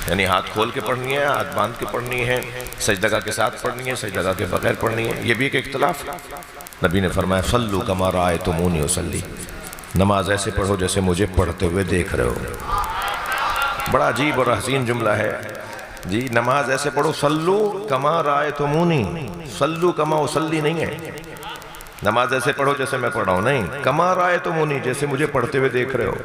یعنی ہاتھ کھول کے پڑھنی ہے، ہاتھ باندھ کے پڑھنی ہے، سجدگاہ کے ساتھ پڑھنی ہے، سجدگاہ کے بغیر پڑھنی ہے، یہ بھی ایک اختلاف ہے۔ نبی نے فرمایا صلو کما رأیتمونی اصلی، نماز ایسے پڑھو جیسے مجھے پڑھتے ہوئے دیکھ رہے ہو۔ بڑا عجیب اور حسین جملہ ہے جی، نماز ایسے پڑھو، صلو کما رأیتمونی، صلو کما اصلی نہیں ہے، نماز ایسے پڑھو جیسے میں پڑھ رہا ہوں نہیں، کما رأیتمونی جیسے مجھے پڑھتے ہوئے دیکھ رہے ہو۔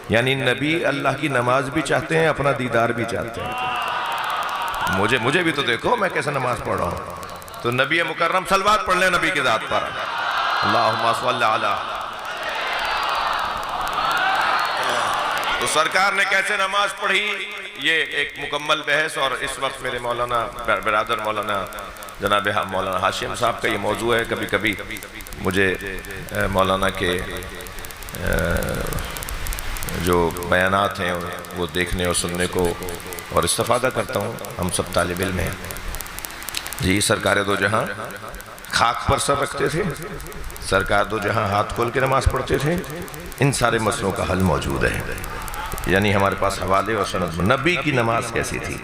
یعنی نبی اللہ کی نماز بھی چاہتے ہیں، اپنا دیدار بھی چاہتے ہیں، مجھے بھی تو دیکھو میں کیسے نماز پڑھ رہا ہوں۔ تو نبی مکرم صلوات پڑھ لیں نبی کی ذات پر، اللہم صلی علی۔ تو سرکار نے کیسے نماز پڑھی، یہ ایک مکمل بحث، اور اس وقت میرے مولانا برادر مولانا جناب مولانا ہاشم صاحب کا یہ موضوع ہے۔ کبھی کبھی مجھے مولانا کے جو بیانات ہیں وہ دیکھنے اور سننے کو اور استفادہ کرتا ہوں، ہم سب طالب علم ہیں جی۔ سرکار دو جہاں خاک پر سر رکھتے تھے، سرکار دو جہاں ہاتھ کھول کے نماز پڑھتے تھے، ان سارے مسئلوں کا حل موجود ہے، یعنی ہمارے پاس حوالے اور سند۔ نبی کی نماز کیسی تھی،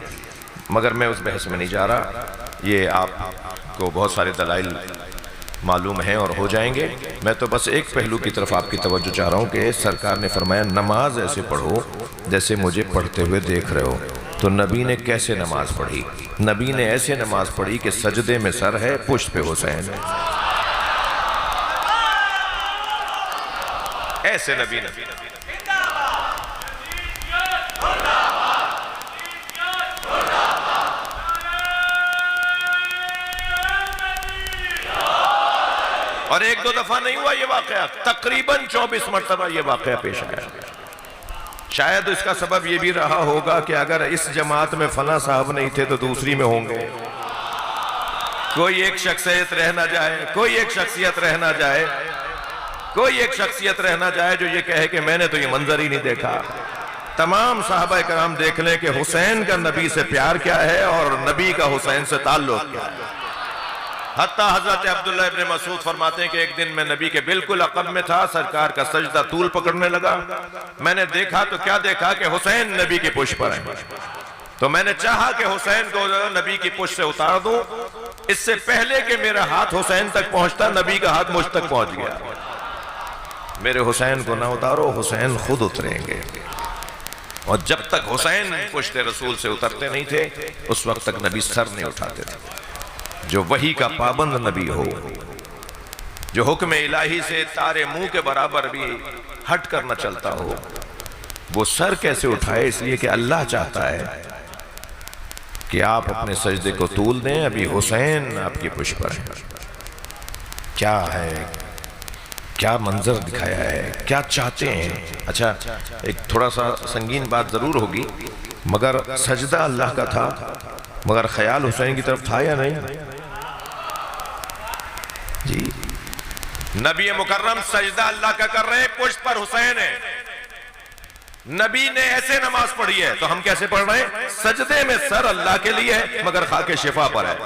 مگر میں اس بحث میں نہیں جا رہا، یہ آپ کو بہت سارے دلائل معلوم ہیں اور ہو جائیں گے۔ میں تو بس ایک پہلو کی طرف آپ کی توجہ چاہ رہا ہوں کہ سرکار نے فرمایا نماز ایسے پڑھو جیسے مجھے پڑھتے ہوئے دیکھ رہے ہو۔ تو نبی نے کیسے نماز پڑھی؟ نبی نے ایسے نماز پڑھی کہ سجدے میں سر ہے، پشت پہ حسین ہے، ایسے نبی نے۔ اور ایک دو دفعہ نہیں ہوا یہ واقعہ، تقریباً 24 مرتبہ یہ واقعہ پیش آیا۔ شاید اس کا سبب یہ بھی رہا ہوگا کہ اگر اس جماعت میں فلاں صاحب نہیں تھے تو دوسری میں ہوں گے، کوئی ایک شخصیت رہ نہ جائے، کوئی ایک شخصیت رہ نہ جائے، کوئی ایک شخصیت رہ نہ جائے جو یہ کہے کہ میں نے تو یہ منظر ہی نہیں دیکھا۔ تمام صحابہ کرام دیکھ لیں کہ حسین کا نبی سے پیار کیا ہے اور نبی کا حسین سے تعلق کیا ہے۔ حتیٰ حضرت عبداللہ ابن مسعود فرماتے ہیں کہ ایک دن میں نبی کے بالکل عقب میں تھا، سرکار کا سجدہ طول پکڑنے لگا، میں نے دیکھا تو کیا دیکھا کہ حسین نبی کی پشت پر ہے، تو میں نے چاہا کہ حسین کو نبی کی پشت سے اتار دوں، اس سے پہلے کہ میرا ہاتھ حسین تک پہنچتا نبی کا ہاتھ مجھ تک پہنچ گیا۔ میرے حسین کو نہ اتارو، حسین خود اتریں گے۔ اور جب تک حسین پشت رسول سے اترتے نہیں تھے اس وقت تک نبی سر نہیں اٹھاتے تھے۔ جو وحی کا پابند نبی ہو، جو حکم الہی سے تارے منہ کے برابر بھی ہٹ کر نہ چلتا ہو، وہ سر کیسے اٹھائے؟ اس لیے کہ اللہ چاہتا ہے کہ آپ اپنے سجدے کو طول دیں، ابھی حسین آپ کی پشت پر ہے۔ کیا ہے، کیا منظر دکھایا ہے، کیا چاہتے ہیں؟ اچھا ایک تھوڑا سا سنگین بات ضرور ہوگی، مگر سجدہ اللہ کا تھا، مگر خیال حسین کی طرف تھا یا نہیں؟ جی نبی مکرم سجدہ اللہ کا کر رہے ہیں، پشت پر حسین ہے، نبی نے ایسے نماز پڑھی ہے، تو ہم کیسے پڑھ رہے ہیں؟ سجدے میں سر اللہ کے لیے ہے مگر خاک شفا پر ہے۔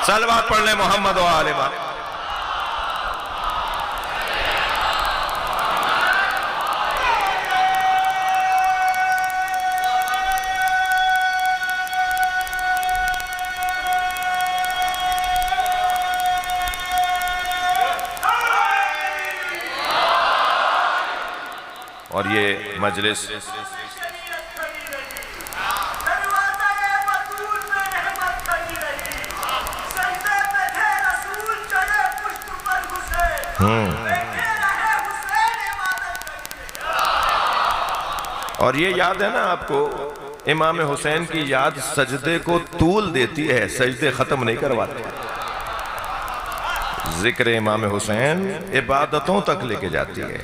صلوات پڑھ لیں محمد و آل محمد۔ اور یہ مجلس اور یہ یاد ہے نا آپ کو، امام حسین کی یاد سجدے کو طول دیتی ہے، سجدے ختم نہیں کرواتے۔ ذکر امام حسین عبادتوں تک لے کے جاتی ہے،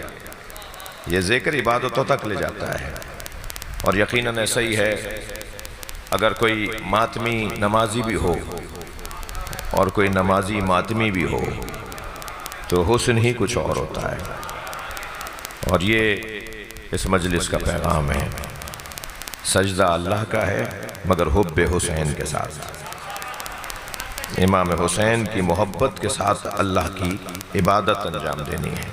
یہ ذکر عبادتوں تک لے جاتا ہے۔ اور یقیناً ایسا ہی ہے، اگر کوئی ماتمی نمازی بھی ہو اور کوئی نمازی ماتمی بھی ہو تو حسن ہی کچھ اور ہوتا ہے۔ اور یہ اس مجلس کا پیغام ہے، سجدہ اللہ کا ہے مگر حب حسین کے ساتھ، امام حسین کی محبت کے ساتھ اللہ کی عبادت انجام دینی ہے۔